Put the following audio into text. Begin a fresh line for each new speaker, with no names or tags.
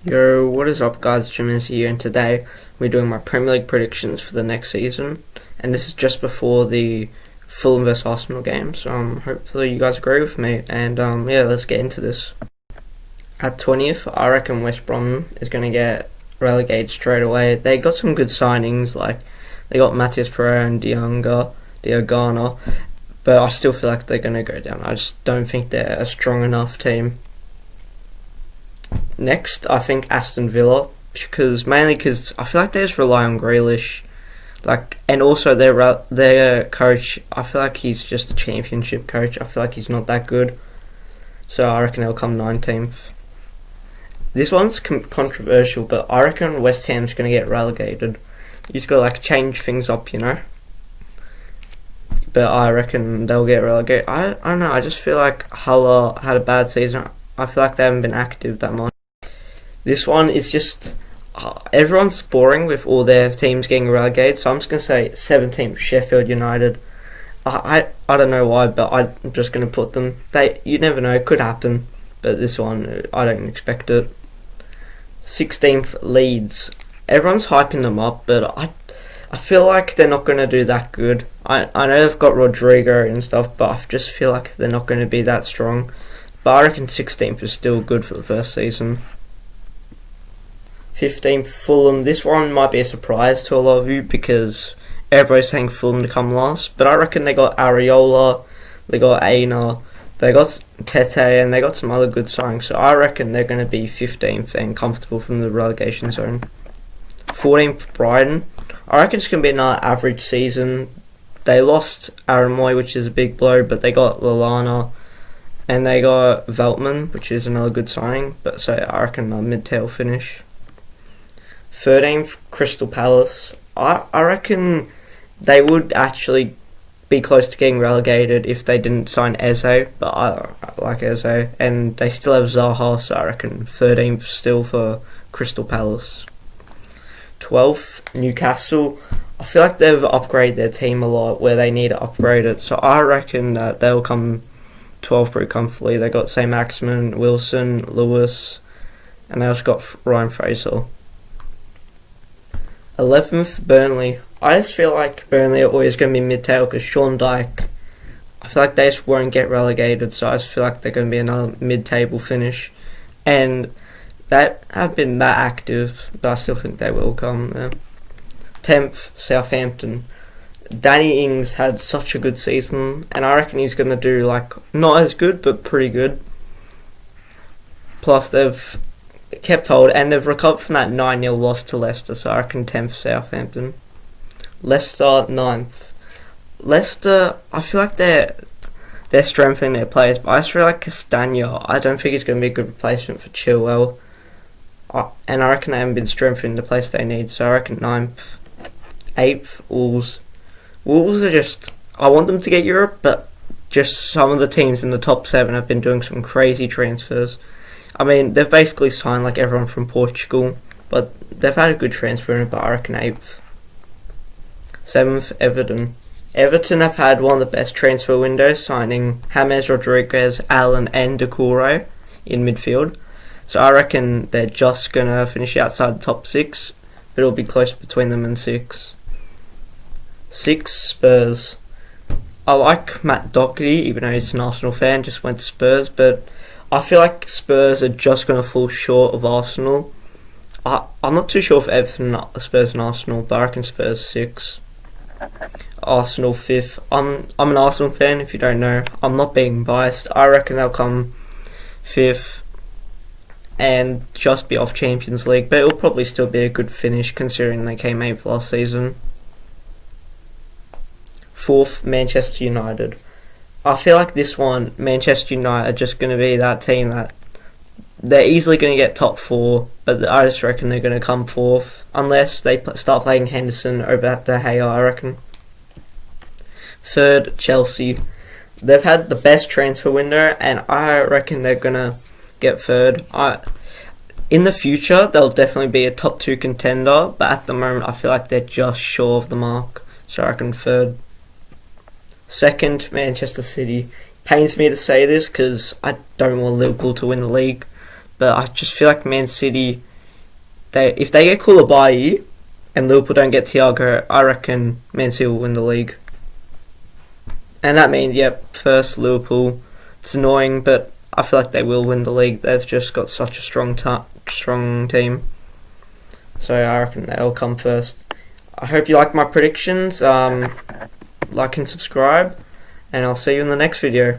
Yo, what is up guys, Jim is here, and today we're doing my Premier League predictions for the next season, and this is just before the Fulham vs Arsenal game, so hopefully you guys agree with me, and yeah, let's get into this. At 20th, I reckon West Brom is going to get relegated straight away. They got some good signings, like they got Matthias Pereira and Diagana, but I still feel like they're going to go down. I just don't think they're a strong enough team. Next, I think Aston Villa, mainly because I feel like they just rely on Grealish, and also their coach. I feel like he's just a championship coach. I feel like he's not that good, so I reckon they'll come 19th. This one's controversial, but I reckon West Ham's going to get relegated. You just got to change things up, you know. But I reckon they'll get relegated. I don't know. I just feel like Hull had a bad season. I feel like they haven't been active that much. This one is just everyone's boring with all their teams getting relegated, so I'm just going to say 17th Sheffield United. I don't know why, but I'm just going to put them. You never know, it could happen, but this one I don't expect it. 16th Leeds. Everyone's hyping them up, but I feel like they're not going to do that good. I know they've got Rodrigo and stuff, but I just feel like they're not going to be that strong. But I reckon 16th is still good for the first season. 15th Fulham. This one might be a surprise to a lot of you because everybody's saying Fulham to come last. But I reckon they got Areola, they got Aina, they got Tete, and they got some other good signings. So I reckon they're going to be 15th and comfortable from the relegation zone. 14th Brighton. I reckon it's going to be another average season. They lost Aaron Moy, which is a big blow, but they got Lallana. And they got Veltman, which is another good signing, but so I reckon a mid-table finish. 13th, Crystal Palace. I reckon they would actually be close to getting relegated if they didn't sign Eze, but I like Eze, and they still have Zaha, so I reckon 13th still for Crystal Palace. 12th, Newcastle. I feel like they've upgraded their team a lot where they need to upgrade it, so I reckon that they'll come 12 pretty comfortably. They got St. Maximin, Wilson, Lewis, and they also got Ryan Fraser. 11th, Burnley. I just feel like Burnley are always going to be mid-table because Sean Dyche, I feel like they just won't get relegated, so I just feel like they're going to be another mid-table finish. And they have been that active, but I still think they will come there. 10th, Southampton. Danny Ings had such a good season, and I reckon he's going to do not as good, but pretty good. Plus, they've kept hold, and they've recovered from that 9-0 loss to Leicester, so I reckon 10th Southampton. Leicester 9th. Leicester, I feel like they're strengthening their players, but I just feel like Castagna, I don't think he's going to be a good replacement for Chilwell. And I reckon they haven't been strengthening the place they need, so I reckon 9th. 8th, Wolves. Wolves are just, I want them to get Europe, but just some of the teams in the top 7 have been doing some crazy transfers. I mean, they've basically signed everyone from Portugal, but they've had a good transfer in it, but I reckon 8th. 7th, Everton. Everton have had one of the best transfer windows, signing James Rodriguez, Allen and Doucouré in midfield. So I reckon they're just going to finish outside the top 6, but it'll be close between them and 6. 6, Spurs. I like Matt Doherty, even though he's an Arsenal fan, just went to Spurs, but I feel like Spurs are just going to fall short of Arsenal. I'm not too sure if Everton, Spurs and Arsenal, but I reckon Spurs 6. Arsenal 5th. I'm an Arsenal fan, if you don't know. I'm not being biased. I reckon they'll come 5th and just be off Champions League, but it'll probably still be a good finish considering they came 8th last season. 4th, Manchester United. I feel like this one, Manchester United are just going to be that team that they're easily going to get top 4, but I just reckon they're going to come 4th unless they start playing Henderson over De Gea, I reckon. 3rd, Chelsea. They've had the best transfer window, and I reckon they're going to get 3rd. In the future, they'll definitely be a top 2 contender, but at the moment, I feel like they're just short of the mark, so I reckon 3rd. 2nd, Manchester City. Pains me to say this because I don't want Liverpool to win the league, but I just feel like Man City if they get Koulibaly and Liverpool don't get Thiago, I reckon Man City will win the league. And that means, first Liverpool. It's annoying, but I feel like they will win the league. They've just got such a strong team. So I reckon they'll come first. I hope you like my predictions. Like and subscribe, and I'll see you in the next video.